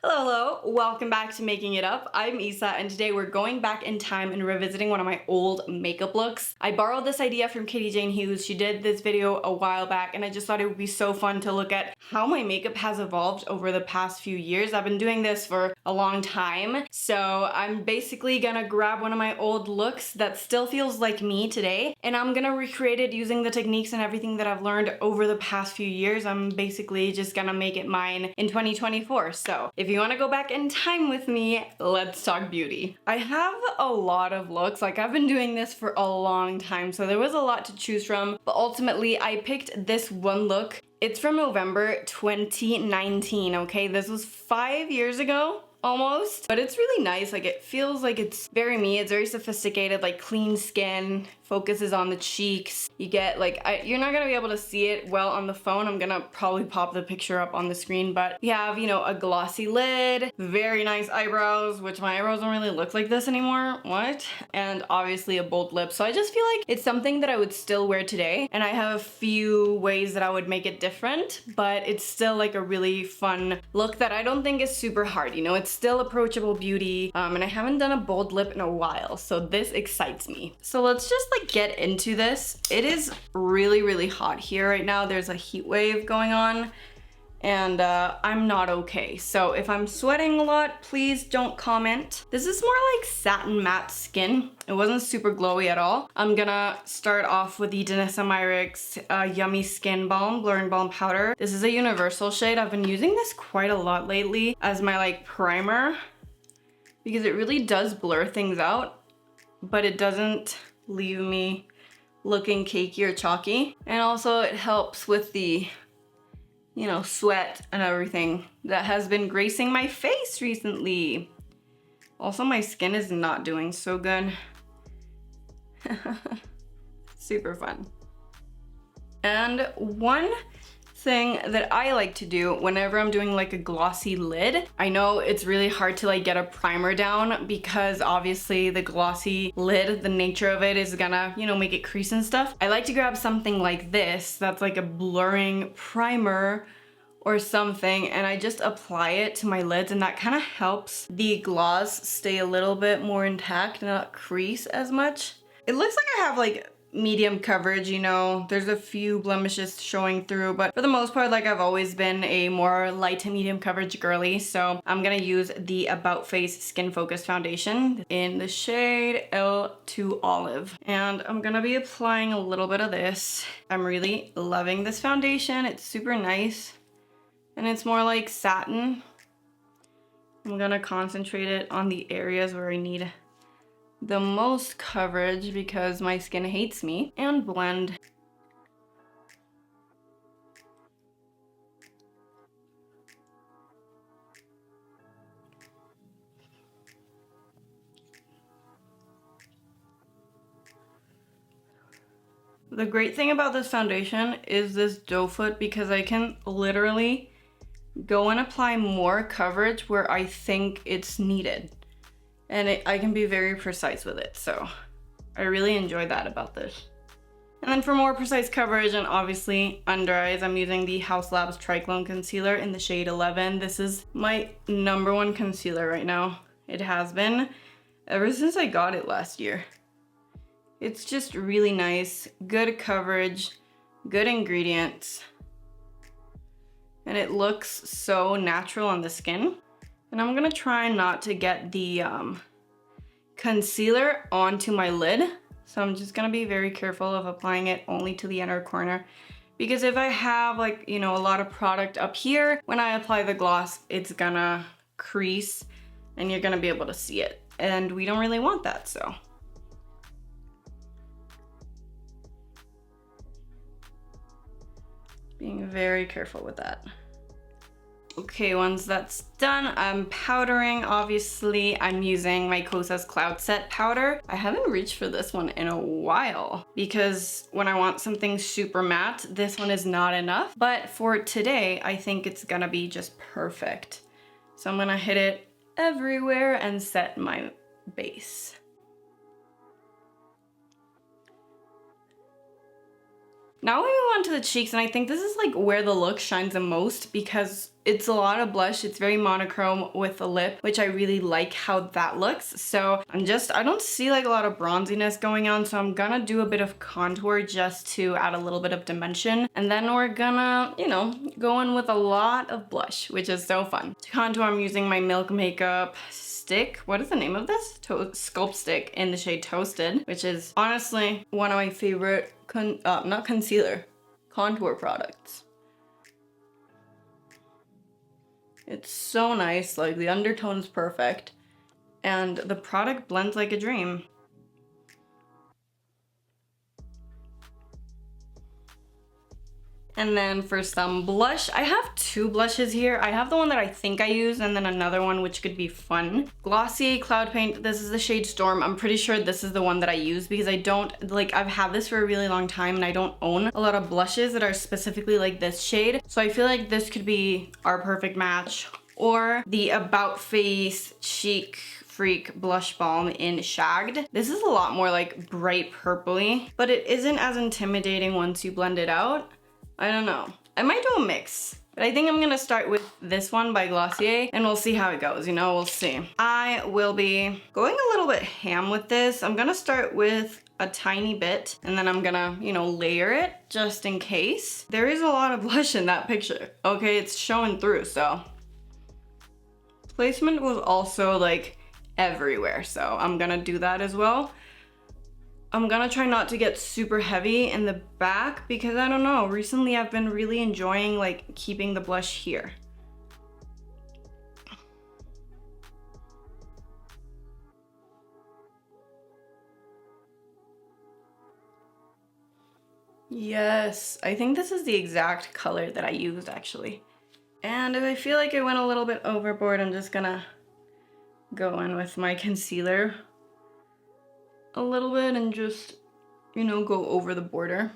Hello, welcome back to Making It Up. I'm Isa and today we're going back in time and revisiting one of my old makeup looks. I borrowed this idea from Katie Jane Hughes. She did this video a while back and I just thought it would be so fun to look at how my makeup has evolved over the past few years. I've been doing this for a long time, so I'm basically gonna grab one of my old looks that still feels like me today and I'm gonna recreate it using the techniques and everything that I've learned over the past few years. I'm basically just gonna make it mine in 2024. So if you want to go back in time with me, let's talk beauty. I have a lot of looks, like I've been doing this for a long time, so there was a lot to choose from, but ultimately I picked this one look. It's from November 2019, okay? This was 5 years ago. Almost, but it's really nice. Like it feels like it's very me. It's very sophisticated, like clean skin, focuses on the cheeks. You get like, you're not gonna be able to see it well on the phone. I'm gonna probably pop the picture up on the screen, but we have, you know, a glossy lid, very nice eyebrows, which my eyebrows don't really look like this anymore. What? And obviously a bold lip. So I just feel like it's something that I would still wear today. And I have a few ways that I would make it different, but it's still like a really fun look that I don't think is super hard. You know, it's still approachable beauty, and I haven't done a bold lip in a while, so this excites me. So let's just like get into this. It is really hot here right now. There's a heat wave going on and I'm not okay. So if I'm sweating a lot, please don't comment. This is more like satin matte skin. It wasn't super glowy at all. I'm gonna start off with the Danessa Myricks Yummy Skin Balm Blur and Balm Powder. This is a universal shade. I've been using this quite a lot lately as my like primer because it really does blur things out, but it doesn't leave me looking cakey or chalky. And also it helps with the, you know, sweat and everything that has been gracing my face recently. Also, my skin is not doing so good. Super fun. And one thing that I like to do whenever I'm doing like a glossy lid, I know it's really hard to like get a primer down because obviously the glossy lid, the nature of it is gonna, you know, make it crease and stuff. I like to grab something like this that's like a blurring primer or something, and I just apply it to my lids, and that kind of helps the gloss stay a little bit more intact and not crease as much. It looks like I have like medium coverage, you know, there's a few blemishes showing through, but for the most part, like I've always been a more light to medium coverage girly. So I'm gonna use the About Face Skin Focus Foundation in the shade L2 Olive. And I'm gonna be applying a little bit of this. I'm really loving this foundation. It's super nice. And it's more like satin. I'm gonna concentrate it on the areas where I need the most coverage because my skin hates me, and blend. The great thing about this foundation is this doe foot because I can literally go and apply more coverage where I think it's needed. And I can be very precise with it, so I really enjoy that about this. And then for more precise coverage and obviously under eyes, I'm using the Haus Labs Triclone Concealer in the shade 11. This is my #1 concealer right now. It has been ever since I got it last year. It's just really nice, good coverage, good ingredients, and it looks so natural on the skin. And I'm gonna try not to get the concealer onto my lid. So I'm just gonna be very careful of applying it only to the inner corner. Because if I have like, you know, a lot of product up here, when I apply the gloss, it's gonna crease and you're gonna be able to see it. And we don't really want that, so. Being very careful with that. Okay, once that's done, I'm powdering. Obviously, I'm using my Kosas Cloud Set powder. I haven't reached for this one in a while because when I want something super matte, this one is not enough. But for today, I think it's gonna be just perfect. So I'm gonna hit it everywhere and set my base. Now we move on to the cheeks, and I think this is like where the look shines the most because it's a lot of blush. It's very monochrome with the lip, which I really like how that looks. So I don't see like a lot of bronziness going on, so I'm gonna do a bit of contour just to add a little bit of dimension. And then we're gonna, you know, go in with a lot of blush, which is so fun. To contour, I'm using my Milk Makeup stick. What is the name of this? Sculpt stick in the shade Toasted, which is honestly one of my favorite, not concealer, contour products. It's so nice, like the undertone's perfect, and the product blends like a dream. And then for some blush, I have two blushes here. I have the one that I think I use and then another one which could be fun. Glossier Cloud Paint, this is the shade Storm. I'm pretty sure this is the one that I use because I don't, like, I've had this for a really long time and I don't own a lot of blushes that are specifically like this shade. So I feel like this could be our perfect match. Or the About Face Chic Freak Blush Balm in Shagged. This is a lot more like bright purpley, but it isn't as intimidating once you blend it out. I don't know. I might do a mix, but I think I'm gonna start with this one by Glossier and we'll see how it goes, you know, we'll see. I will be going a little bit ham with this. I'm gonna start with a tiny bit and then I'm gonna, you know, layer it just in case. There is a lot of blush in that picture. Okay, it's showing through, so. Placement was also like everywhere, so I'm gonna do that as well. I'm gonna try not to get super heavy in the back because I don't know, recently I've been really enjoying like keeping the blush here. Yes, I think this is the exact color that I used actually. And if I feel like I went a little bit overboard, I'm just gonna go in with my concealer a little bit and just, you know, go over the border.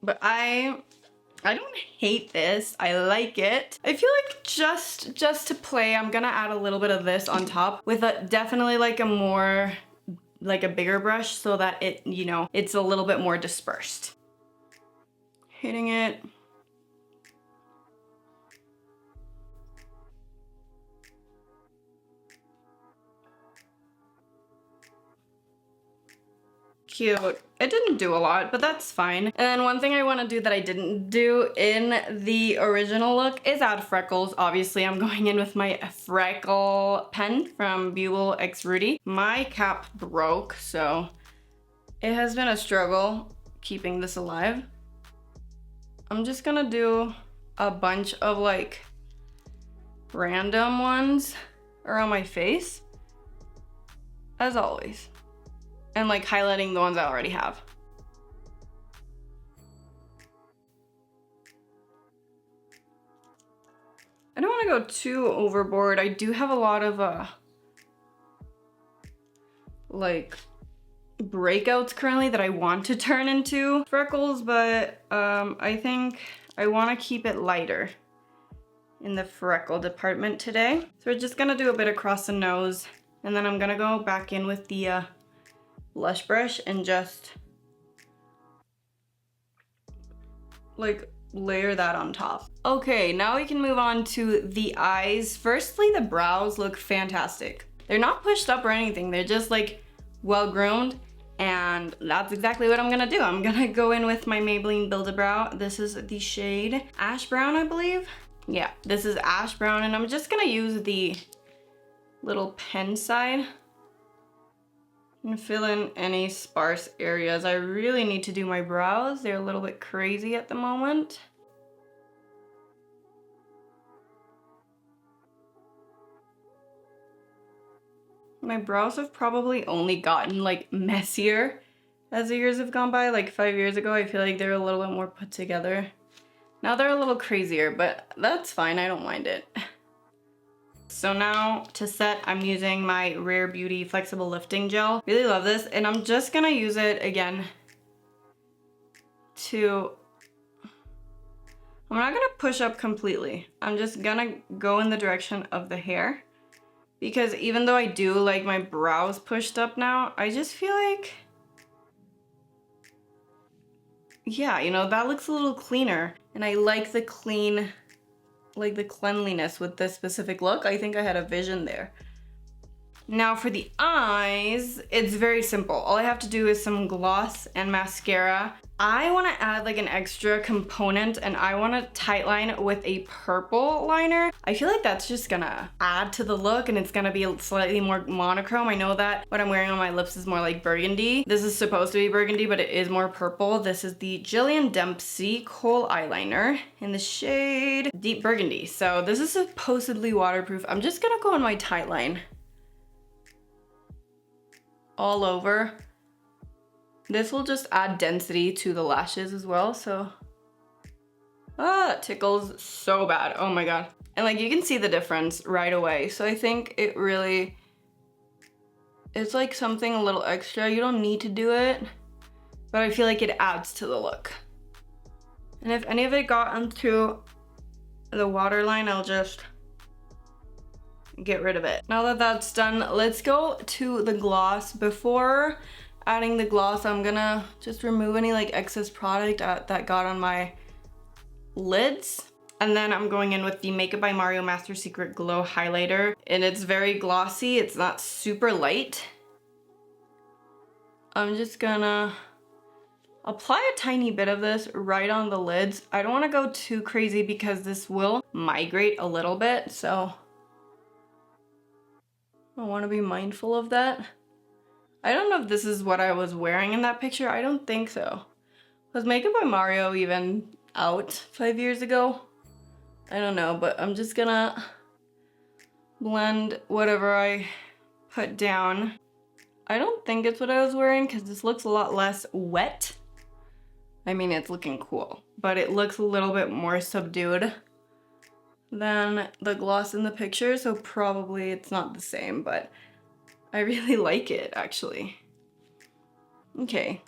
But I don't hate this. I like it. I feel like just to play, I'm gonna add a little bit of this on top with a definitely like a more, like a bigger brush so that it, you know, it's a little bit more dispersed. Hitting it. Cute. It didn't do a lot, but that's fine. And then one thing I want to do that I didn't do in the original look is add freckles. Obviously, I'm going in with my freckle pen from Buell X Rudy. My cap broke, so it has been a struggle keeping this alive. I'm just gonna do a bunch of like random ones around my face, as always. And like highlighting the ones I already have. I don't want to go too overboard. I do have a lot of like breakouts currently that I want to turn into freckles, but I think I want to keep it lighter in the freckle department today. So we're just gonna do a bit across the nose and then I'm gonna go back in with the blush brush and just like layer that on top. Okay, now we can move on to the eyes. Firstly, the brows look fantastic. They're not pushed up or anything. They're just like well groomed, and that's exactly what I'm gonna do. I'm gonna go in with my Maybelline Build-A-Brow. This is the shade Ash Brown, I believe. Yeah, this is Ash Brown, and I'm just gonna use the little pen side and fill in any sparse areas. I really need to do my brows. They're a little bit crazy at the moment. My brows have probably only gotten like messier as the years have gone by. Like 5 years ago, I feel like they're a little bit more put together. Now they're a little crazier, but that's fine, I don't mind it. So now to set, I'm using my Rare Beauty Flexible Lifting Gel. Really love this, and I'm just gonna use it again to, I'm not gonna push up completely. I'm just gonna go in the direction of the hair, because even though I do like my brows pushed up now, I just feel like, yeah, you know, that looks a little cleaner, and I like the clean like the cleanliness with this specific look. I think I had a vision there. Now for the eyes, it's very simple. All I have to do is some gloss and mascara. I want to add like an extra component, and I want to tightline with a purple liner. I feel like that's just gonna add to the look, and it's gonna be slightly more monochrome. I know that what I'm wearing on my lips is more like burgundy. This is supposed to be burgundy, but it is more purple. This is the Jillian Dempsey Kohl eyeliner in the shade Deep Burgundy. So this is supposedly waterproof. I'm just gonna go on my tightline all over. This will just add density to the lashes as well, so it tickles so bad. Oh my god. And like you can see the difference right away. So I think it really, it's like something a little extra. You don't need to do it, but I feel like it adds to the look. And if any of it got onto the waterline, I'll just get rid of it. Now that that's done, let's go to the gloss. Before adding the gloss, I'm gonna just remove any like excess product that got on my lids. And then I'm going in with the Makeup by Mario Master Secret Glow Highlighter. And it's very glossy, it's not super light. I'm just gonna apply a tiny bit of this right on the lids. I don't wanna go too crazy because this will migrate a little bit, so I want to be mindful of that. I don't know if this is what I was wearing in that picture. I don't think so. Was Makeup by Mario even out 5 years ago? I don't know, but I'm just gonna blend whatever I put down. I don't think it's what I was wearing because this looks a lot less wet. I mean, it's looking cool, but it looks a little bit more subdued than the gloss in the picture, so probably it's not the same, but I really like it actually. Okay,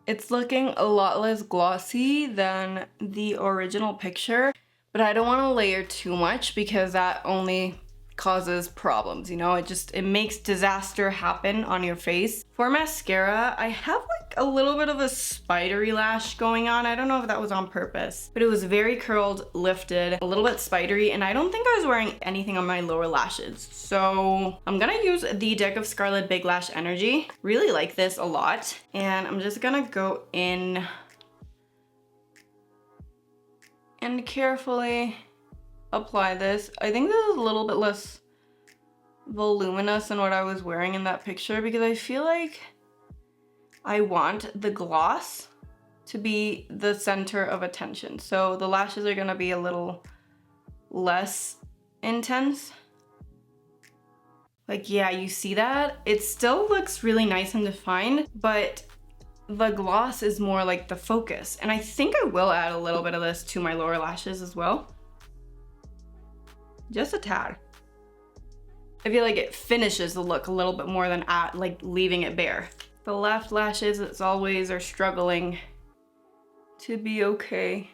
it's looking a lot less glossy than the original picture, but I don't want to layer too much because that only causes problems, you know? It makes disaster happen on your face. For mascara, I have like a little bit of a spidery lash going on. I don't know if that was on purpose, but it was very curled, lifted, a little bit spidery, and I don't think I was wearing anything on my lower lashes. So I'm gonna use the Deck of Scarlet Big Lash Energy. Really like this a lot. And I'm just gonna go in and carefully apply this. I think this is a little bit less voluminous than what I was wearing in that picture because I feel like I want the gloss to be the center of attention. So the lashes are gonna be a little less intense. Like, yeah, you see that? It still looks really nice and defined, but the gloss is more like the focus. And I think I will add a little bit of this to my lower lashes as well. Just a tad. I feel like it finishes the look a little bit more than like leaving it bare. The left lashes, as always, are struggling to be okay.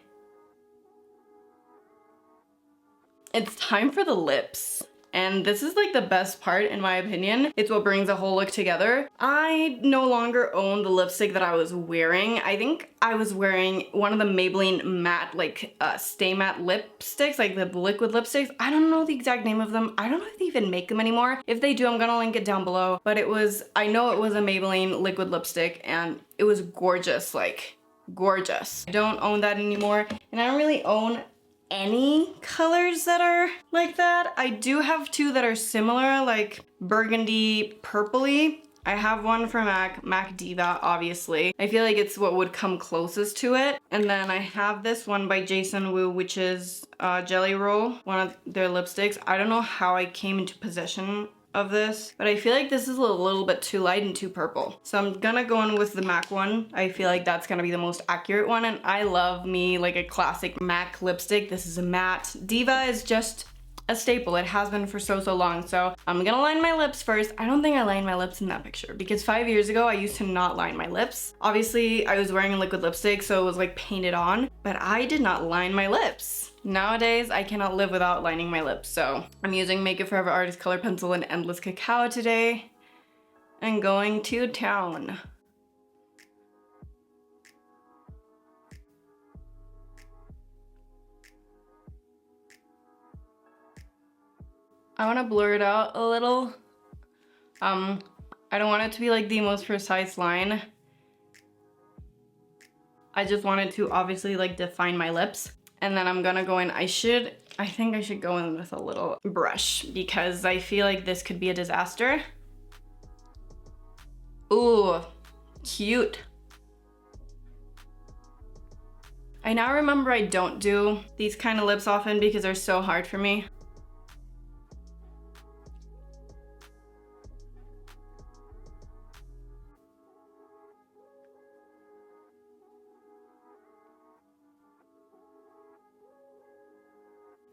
It's time for the lips. And this is like the best part in my opinion. It's what brings the whole look together. I no longer own the lipstick that I was wearing. I think I was wearing one of the Maybelline matte, like Stay Matte lipsticks, like the liquid lipsticks. I don't know the exact name of them. I don't know if they even make them anymore. If they do, I'm gonna link it down below. But I know it was a Maybelline liquid lipstick and it was gorgeous, like gorgeous. I don't own that anymore, and I don't really own any colors that are like that. I do have two that are similar, like burgundy purpley. I have one from MAC Diva, obviously. I feel like it's what would come closest to it. And then I have this one by Jason Wu, which is Jelly Roll, one of their lipsticks. I don't know how I came into possession of this, but I feel like this is a little bit too light and too purple. So I'm gonna go in with the MAC one. I feel like that's gonna be the most accurate one, and I love me like a classic MAC lipstick. This is a matte. Diva is just a staple. It has been for so long. So I'm gonna line my lips first. I don't think I lined my lips in that picture because 5 years ago I used to not line my lips. Obviously I was wearing a liquid lipstick, so it was like painted on, but I did not line my lips. Nowadays I cannot live without lining my lips, so I'm using Make It Forever Artist Color Pencil in Endless Cacao today and going to town. I want to blur it out a little. I don't want it to be like the most precise line. I just wanted to obviously like define my lips. And then I'm gonna go in, I think I should go in with a little brush because I feel like this could be a disaster. Ooh, cute. I now remember I don't do these kind of lips often because they're so hard for me.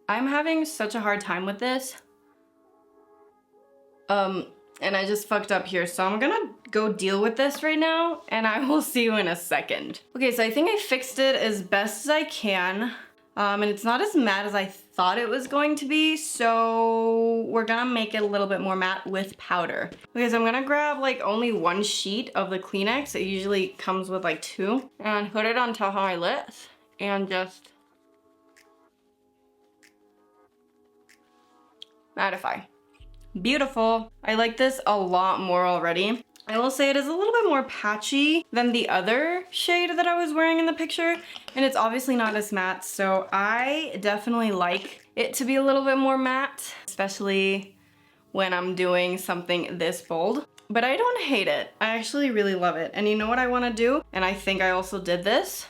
I'm having such a hard time with this. And I just fucked up here, so I'm gonna go deal with this right now, and I will see you in a second. Okay, so I think I fixed it as best as I can, and it's not as matte as I thought it was going to be, so we're gonna make it a little bit more matte with powder. Okay, so I'm gonna grab like only one sheet of the Kleenex. It usually comes with like 2, and put it on top of my lips, and just mattify. Beautiful. I like this a lot more already. I will say it is a little bit more patchy than the other shade that I was wearing in the picture, and it's obviously not as matte, so I definitely like it to be a little bit more matte, especially when I'm doing something this bold. But I don't hate it. I actually really love it. And you know what I want to do? And I think I also did this.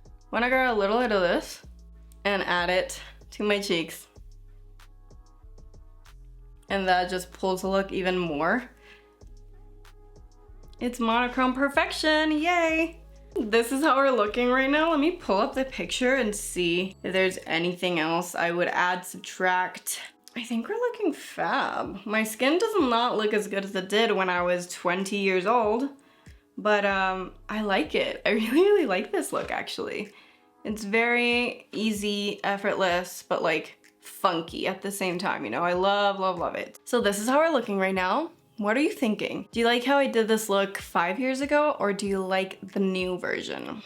I want to grab a little bit of this and add it to my cheeks. And that just pulls the look even more. It's monochrome perfection, yay! This is how we're looking right now. Let me pull up the picture and see if there's anything else I would add, subtract. I think we're looking fab. My skin does not look as good as it did when I was 20 years old, but I like it. I really, really like this look actually. It's very easy, effortless, but like funky at the same time, you know? I love, love, love it. So this is how we're looking right now. What are you thinking? Do you like how I did this look 5 years ago, or do you like the new version?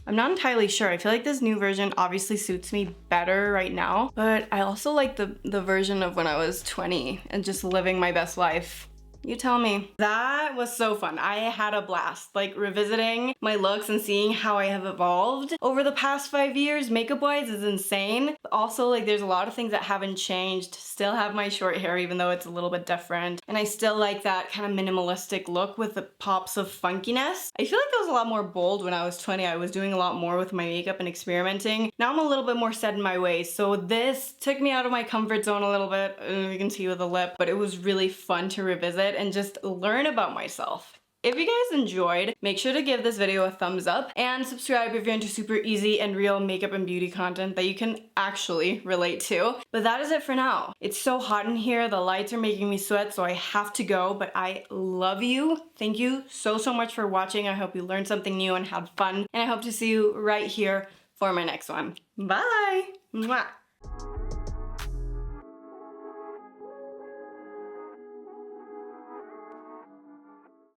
I'm not entirely sure. I feel like this new version obviously suits me better right now, but I also like the version of when I was 20 and just living my best life. You tell me. That was so fun. I had a blast, like revisiting my looks and seeing how I have evolved over the past 5 years makeup wise is insane. But also like there's a lot of things that haven't changed. Still have my short hair even though it's a little bit different. And I still like that kind of minimalistic look with the pops of funkiness. I feel like I was a lot more bold when I was 20. I was doing a lot more with my makeup and experimenting. Now I'm a little bit more set in my ways. So this took me out of my comfort zone a little bit. You can see with the lip, but it was really fun to revisit and just learn about myself. If you guys enjoyed, make sure to give this video a thumbs up and subscribe if you're into super easy and real makeup and beauty content that you can actually relate to. But that is it for now. It's so hot in here, the lights are making me sweat, so I have to go, but I love you. Thank you so, so much for watching. I hope you learned something new and had fun, and I hope to see you right here for my next one. Bye! Mwah.